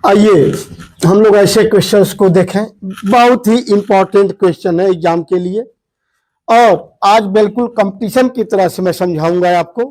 आइए हम लोग ऐसे क्वेश्चंस को देखें, बहुत ही इंपॉर्टेंट क्वेश्चन है एग्जाम के लिए। और आज बिल्कुल कंपटीशन की तरह से मैं समझाऊंगा आपको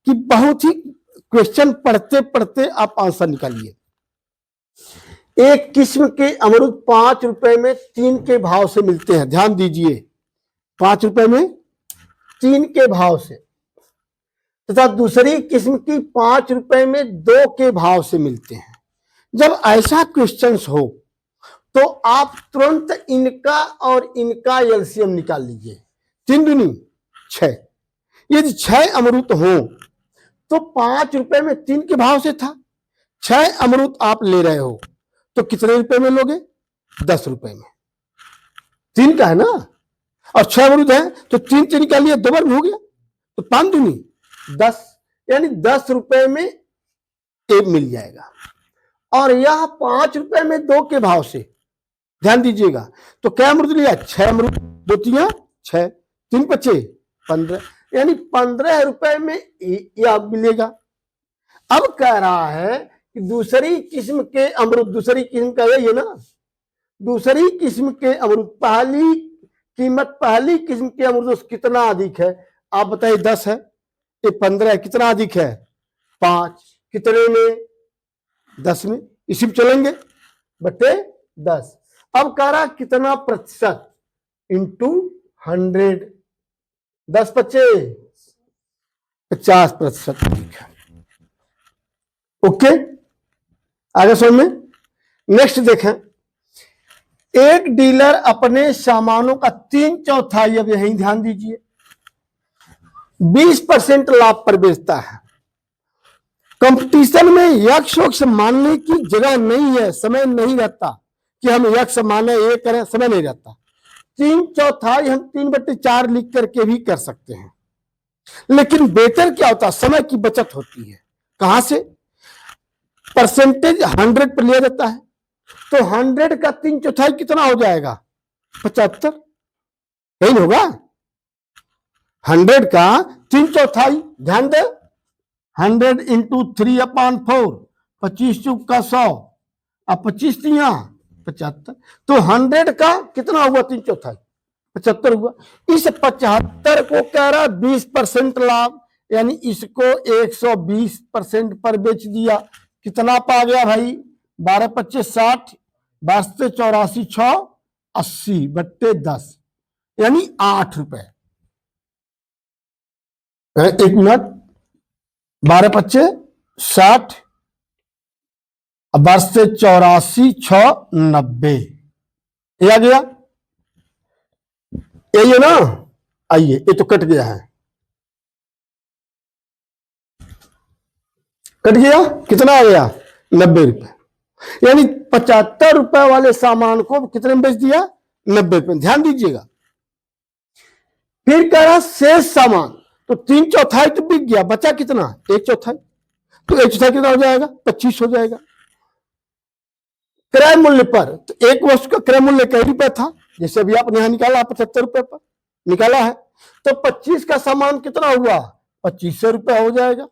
कि बहुत ही क्वेश्चन पढ़ते पढ़ते आप आंसर निकालिए। एक किस्म के अमरूद 5 रुपए में 3 के भाव से मिलते हैं। ध्यान दीजिए, 5 रुपए में 3 के भाव से, तथा दूसरी किस्म की 5 रुपए में 2 के भाव से मिलते हैं। जब ऐसा क्वेश्चंस हो तो आप तुरंत इनका और इनका एलसीएम निकाल लीजिए। 3 दूनी 6। यदि 6 अमरूद हो तो 5 रुपए में 3 के भाव से था, 6 अमरूद आप ले रहे हो तो कितने रुपए में लोगे? 10 रुपए में। 3 का है ना, और 6 अमरूद है तो 3 से निकालिए, 2 बार में हो गया, तो 5 दूनी 10, यानी 10 रुपए में एक मिल जाएगा। और यह 5 रुपए में 2 के भाव से, ध्यान दीजिएगा, तो क्या अमरूद लिया? 6 अमरूद, 2 तिया 6, 3 बचे 15, यानी 15 रुपए में यह मिलेगा। अब कह रहा है कि दूसरी किस्म के अमरूद, दूसरी किस्म का यही है ना, दूसरी किस्म के अमरूद, पहली कीमत पहली किस्म के अमरूद से कितना अधिक है? आप बताइए। 10 है, ये 15 है, कितना अधिक है? 5। कितने में? 10 में। इसी में चलेंगे, बटे 10। अब कह रहा कितना प्रतिशत? इंटू 100। 10 बचे 50% अधिक है। ओके, आगे समझ में। नेक्स्ट देखें, एक डीलर अपने सामानों का 3/4, अब यही ध्यान दीजिए, 20% लाभ पर बेचता है। कंपटीशन में यक्ष वक्ष मानने की जगह नहीं है, समय नहीं रहता कि हम यक्ष माने ये करें, समय नहीं रहता। 3/4 हम 3/4 लिख करके भी कर सकते हैं, लेकिन बेहतर क्या होता है? समय की बचत होती है। कहां से? परसेंटेज 100 पर लिया जाता है, तो 100 का 3/4 कितना हो जाएगा? 75। यही होगा 100 का 3/4। ध्यान दे, 100 इंटू 3/4, 25 चुप का 100, अब 25 तिया 75, तो 100 का कितना हुआ? 3/4, 75 हुआ। इस 75 को कह रहा 20% लाभ, यानी इसको 120% पर बेच दिया। कितना पा गया भाई? 12×5 = 60, 12 84 6 80 बट्टे 10, यानी 8 रुपए। 1 मिनट, 12×5 = 60, 12 84 6 90, ये आ गया। यही है ना? आइए, ये तो कट गया है, कट गया। कितना आ गया? 90 रुपए, यानी 75 रुपए वाले सामान को कितने में बेच दिया? 90 रुपए। ध्यान दीजिएगा। फिर कह रहा शेष सामान, तो 3/4 तो बिक गया, बचा कितना? 1/4, तो 1/4 कितना हो जाएगा? 25 हो जाएगा। क्रय मूल्य पर, तो एक वस्तु का क्रय मूल्य कई रुपए था, जैसे अभी आपने यहां निकाला 75 रुपए पर निकाला है, तो 25 का सामान कितना हुआ? 2500 रुपए हो जाएगा।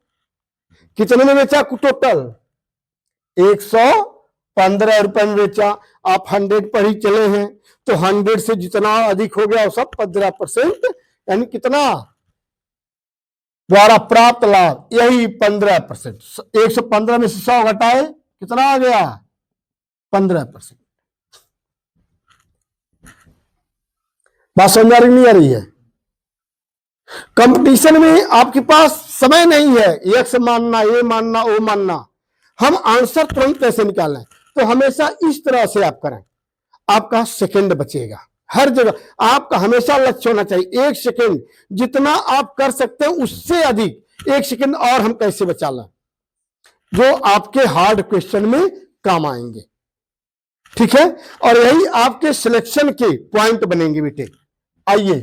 कितने में बेचा? टोटल 115 रुपए में बेचा। आप 100 पर ही चले हैं, तो 100 से जितना अधिक हो गया वो सब 15%, यानी कितना? द्वारा प्राप्त लाभ, यही 15%। 115 में से 100 घटाए, कितना आ गया? 15%। बात समझ आ रही नहीं आ रही है? कंपटीशन में आपके पास समय नहीं है यक्ष मानना, ये मानना, वो मानना, हम आंसर तुरंत कैसे निकालें? तो हमेशा इस तरह से आप करें, आपका सेकंड बचेगा। हर जगह आपका हमेशा लक्ष्य होना चाहिए 1 सेकंड। जितना आप कर सकते हैं उससे अधिक 1 सेकंड और हम कैसे बचा लें, जो आपके हार्ड क्वेश्चन में काम आएंगे। ठीक है, और यही आपके सिलेक्शन के पॉइंट बनेंगे बेटे। आइए,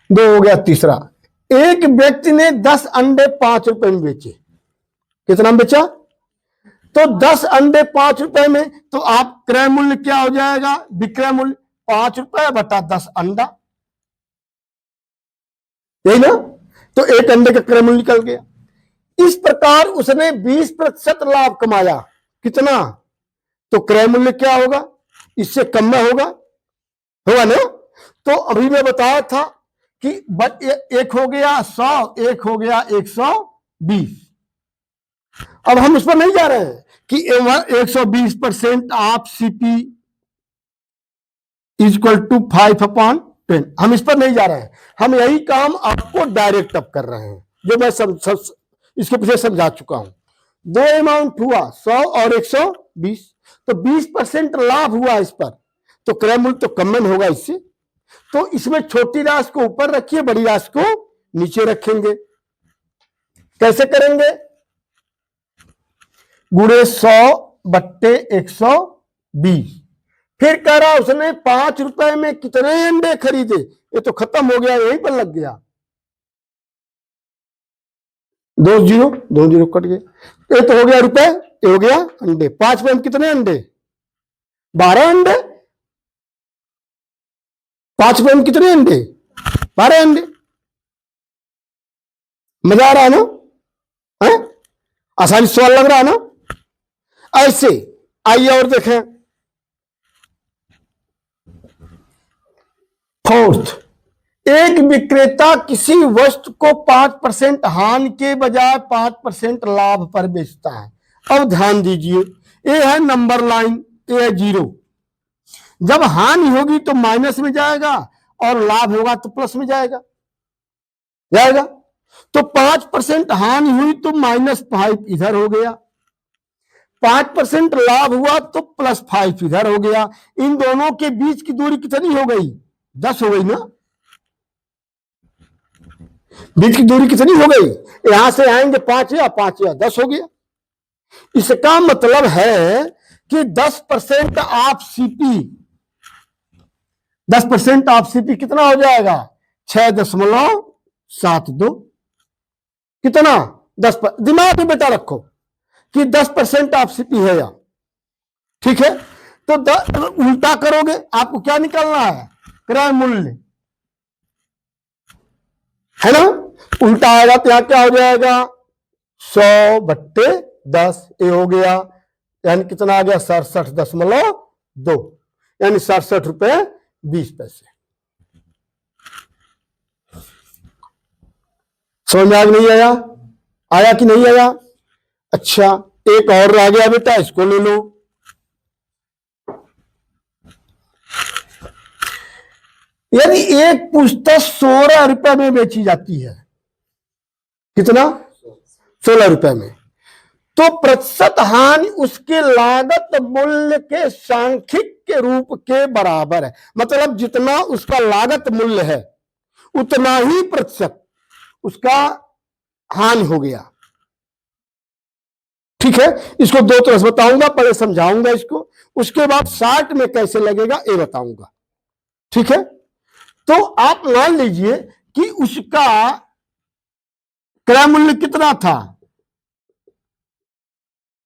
दो हो गया। तीसरा, एक व्यक्ति ने 10 अंडे 5 रुपए में बेचे। कितना में बेचा? तो 10 अंडे 5 रुपए में, तो आप क्रय मूल्य क्या हो जाएगा? विक्रय मूल्य 5 रुपए बटा 10 अंडा, यही ना? तो एक अंडे का क्रय मूल्य निकल गया। इस प्रकार उसने 20% लाभ कमाया। कितना? तो क्रय मूल्य क्या होगा? इससे कम में होगा ना। तो अभी मैं बताया था कि एक हो गया 100, एक हो गया 120। अब हम उस पर नहीं जा रहे हैं कि 120% ऑफ सीपी इक्वल टू 5/10। हम इस पर नहीं जा रहे हैं, हम यही काम आपको डायरेक्ट अब कर रहे हैं, जो मैं इसके पीछे समझा चुका हूं। दो अमाउंट हुआ 100 और 120, तो 20% लाभ हुआ इस पर, तो क्रय मूल्य तो कम होगा इससे। तो इसमें छोटी राशि को ऊपर रखिए, बड़ी राशि को नीचे रखेंगे। कैसे करेंगे? गुणे 100/120। फिर कह रहा उसने 5 रुपए में कितने अंडे खरीदे? ये तो खत्म हो गया, यहीं पर लग गया। 2 जीरो कट गए। ये तो हो गया रुपए, ये हो गया अंडे। 5 रुपए में कितने अंडे? 12 अंडे। 5 रुपए में कितने अंडे? 12 अंडे। मजा आ रहा है ना? है? आसानी सवाल लग रहा है ना? ऐसे आइए और देखें। फोर्थ, एक विक्रेता किसी वस्तु को 5% हानि के बजाय 5% लाभ पर बेचता है। अब ध्यान दीजिए, ये है नंबर लाइन, ये है 0। जब हानि होगी तो माइनस में जाएगा और लाभ होगा तो प्लस में जाएगा। तो 5% हानि हुई तो -5 इधर हो गया, 5% लाभ हुआ तो +5 इधर हो गया। इन दोनों के बीच की दूरी कितनी हो गई? 10 हो गई ना? बीच की दूरी कितनी हो गई? यहां से आएंगे 5 या 10 हो गया। इसका मतलब है कि 10% ऑफ सीपी, 10% ऑफ सीपी कितना हो जाएगा? 6.72। कितना? 10। दिमाग में बेटा रखो कि 10% ऑफ सीपी है या, ठीक है? तो उल्टा करोगे, आपको क्या निकालना है? क्रय मूल्य, है ना? उल्टा आएगा तो यहां क्या हो जाएगा? 100/10। ये हो गया, यानी कितना आ गया? 67.2, यानी 67 रुपए 20 पैसे। समझ में नहीं आया? आया कि नहीं आया? अच्छा, एक और रह गया बेटा, इसको ले लो। यदि एक पुस्तक 16 रुपए में बेची जाती है, कितना? 16 रुपए में, तो प्रतिशत हानि उसके लागत मूल्य के सांख्यिक के रूप के बराबर है। मतलब जितना उसका लागत मूल्य है उतना ही प्रतिशत उसका हानि हो गया। ठीक है? इसको दो तरह से बताऊंगा, पहले समझाऊंगा इसको, उसके बाद शार्ट में कैसे लगेगा ये बताऊंगा। ठीक है? तो आप मान लीजिए कि उसका क्रय मूल्य कितना था?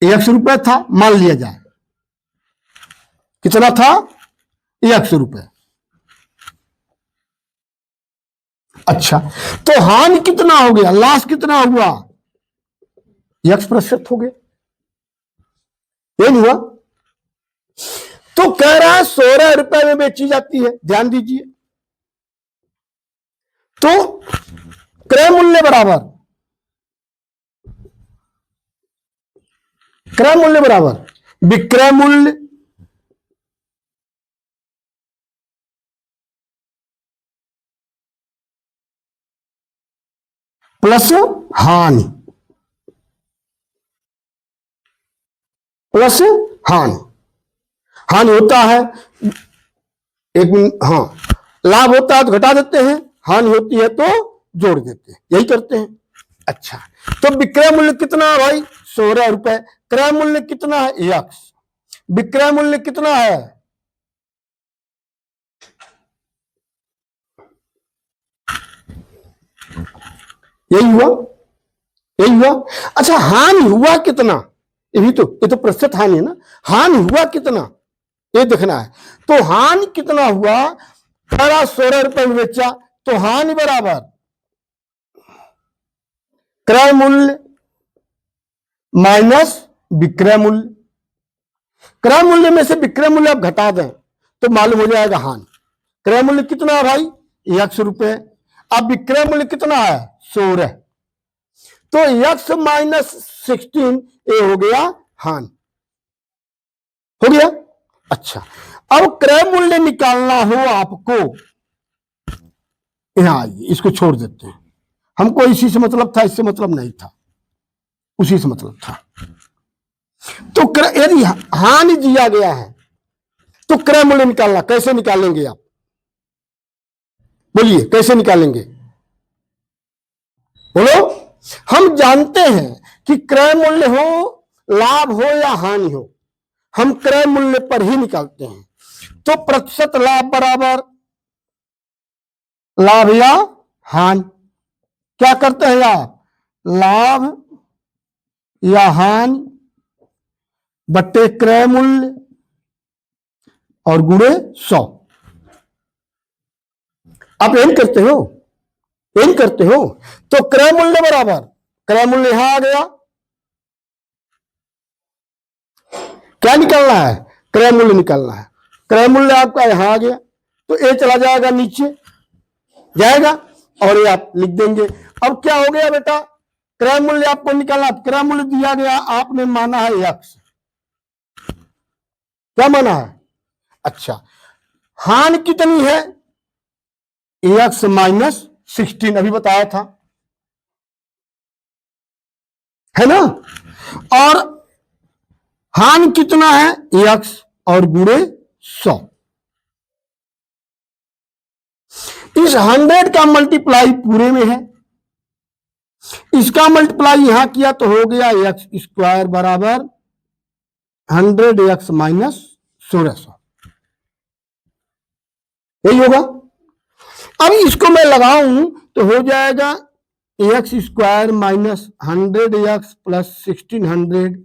100 रुपए था, मान लिया जाए। कितना था? 100 रुपए। अच्छा, तो हानि कितना हो गया? लॉस कितना हुआ? 1% हो गया। ये नहीं हुआ? तो कह रहा है 16 रुपए में बेची जाती है। ध्यान दीजिए, तो क्रय मूल्य बराबर, क्रय मूल्य बराबर विक्रय मूल्य प्लस हानि, प्लस हानि। हानि होता है, एक मिनट, हाँ, लाभ होता है तो घटा देते हैं, हानि होती है तो जोड़ देते हैं, यही करते हैं। अच्छा, तो विक्रय मूल्य कितना है भाई? 16 रुपए। क्रय मूल्य कितना है? 100। विक्रय मूल्य कितना है? यही हुआ, यही हुआ। अच्छा, हानि हुआ कितना? ये तो प्रतिशत हानि है ना। हानि हुआ कितना ये देखना है। तो हानि कितना हुआ? 16 रुपए में बेचा, तो हानि बराबर क्रय मूल्य माइनस विक्रय मूल्य। क्रय मूल्य में से विक्रय मूल्य आप घटा दें तो मालूम हो जाएगा हानि। क्रय मूल्य कितना है भाई? 100 रुपए। अब विक्रय मूल्य कितना है? 16। तो x माइनस 16 ये हो गया हानि। हो गया। अच्छा, अब क्रय मूल्य निकालना हो आपको, यहां आइए, इसको छोड़ देते हैं। हमको इसी से मतलब था, इससे मतलब नहीं था, उसी से मतलब था। तो यदि हानि दिया गया है तो क्रय मूल्य निकालना, कैसे निकालेंगे आप? बोलिए कैसे निकालेंगे? बोलो। हम जानते हैं कि क्रय मूल्य हो, लाभ हो या हानि हो, हम क्रय मूल्य पर ही निकालते हैं। तो प्रतिशत लाभ बराबर लाभ या हानि। क्या करते हैं आप? लाभ या हानि बट्टे क्रय मूल्य और गुणे 100। आप यही करते हो, यही करते हो। तो क्रय मूल्य बराबर, क्रय मूल्य यहां आ गया, क्या निकालना है? क्रय मूल्य निकालना है। क्रय मूल्य आपका यहां आ गया, तो ए चला जाएगा नीचे जाएगा और ये आप लिख देंगे। अब क्या हो गया बेटा? क्रय मूल्य आपको निकालना, क्रय मूल्य दिया गया, आपने माना है x। क्या माना है? अच्छा, हानि कितनी है? x माइनस 16 अभी बताया था, है ना? और हानि कितना है? x और गुणे 100। इस 100 का मल्टीप्लाई पूरे में है, इसका मल्टीप्लाई यहां किया तो हो गया एक्स स्क्वायर बराबर 100x माइनस 1600। यही होगा। अब इसको मैं लगाऊं तो हो जाएगा X square minus 100x plus 1600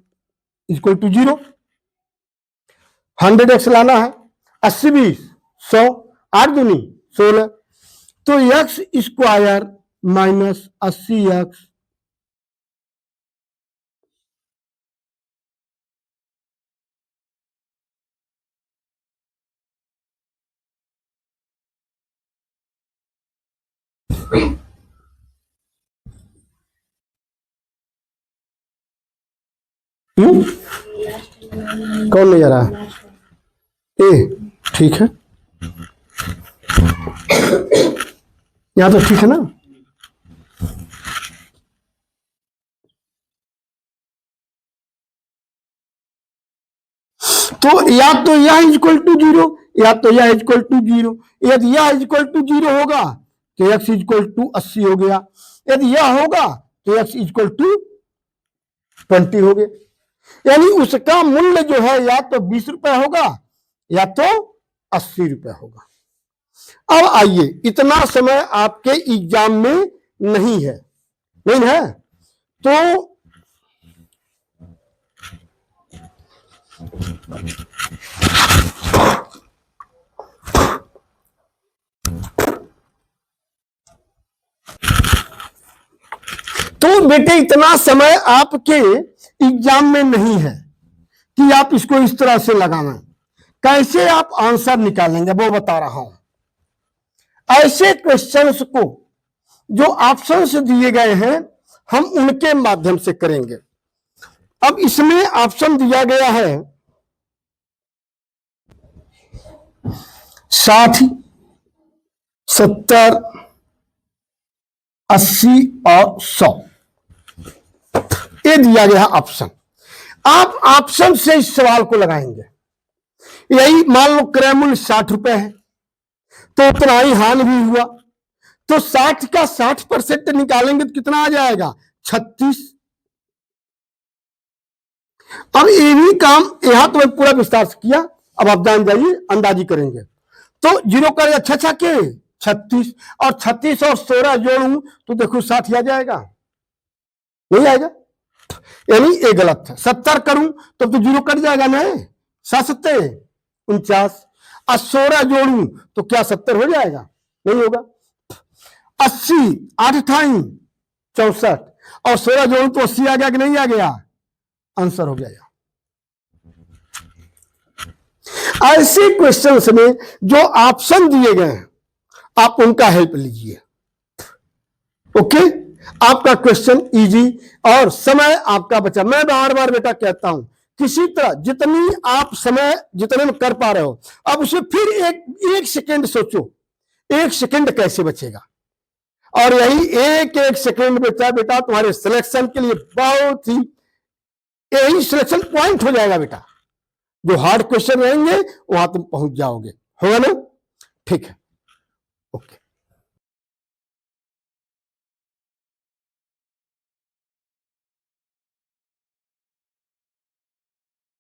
equal to 0। 100x लाना है, 80 20 100, 8 दूनी 16। तो एक्स स्क्वायर माइनस 80x कौन नहीं आ रहा है? ए ठीक है, यहां तो ठीक है ना? तो या तो यह इक्वल टू 0 या तो यह इक्वल टू 0। यदि यह इक्वल टू 0 होगा तो x इक्वल टू 80 हो गया, यदि यह होगा तो x इक्वल टू 20 हो गया। यानी उसका मूल्य जो है या तो 20 रुपए होगा या तो 80 रुपए होगा। अब आइए, इतना समय आपके एग्जाम में नहीं है, नहीं है तो बेटे इतना समय आपके एग्जाम में नहीं है कि आप इसको इस तरह से लगाना। कैसे आप आंसर निकालेंगे वो बता रहा हूं। ऐसे क्वेश्चंस को जो ऑप्शंस दिए गए हैं हम उनके माध्यम से करेंगे। अब इसमें ऑप्शन दिया गया है 60, 70, 80 और 100, ये दिया गया ऑप्शन। आप ऑप्शन से इस सवाल को लगाएंगे। यही मान लो क्रय मूल्य 60 रुपए है तो उतना ही हानि भी हुआ, तो 60 का 60% निकालेंगे तो कितना आ जाएगा? 36। अब ये भी काम यहां तो मैं पूरा विस्तार से किया, अब आप जान जाइए, अंदाजी करेंगे। तो 0 कर अच्छा के 36 और 36 और 16 जोड़ू तो देखो 60 आ जाएगा, नहीं आएगा, यानी ये गलत है। 70 करूं तो 0 कट जाएगा ना, 7 7 49 और 16 जोड़ू तो क्या 70 हो जाएगा? नहीं होगा। 80 8 28 64 और 16 जोड़ू तो 80 आ गया कि नहीं आ गया? आंसर हो गया यहां। ऐसे क्वेश्चंस में जो ऑप्शन दिए गए हैं आप उनका हेल्प लीजिए। ओके, आपका क्वेश्चन इजी और समय आपका बचा। मैं बार बार बेटा कहता हूं किसी तरह जितनी आप समय जितने में कर पा रहे हो, अब उसे फिर एक सेकेंड सोचो, एक सेकेंड कैसे बचेगा। और यही एक एक सेकेंड बेटा बेटा तुम्हारे सिलेक्शन के लिए बहुत ही, यही सिलेक्शन पॉइंट हो जाएगा बेटा। जो हार्ड क्वेश्चन रहेंगे वहां तुम पहुंच जाओगे, होगा ना? ठीक है, ओके।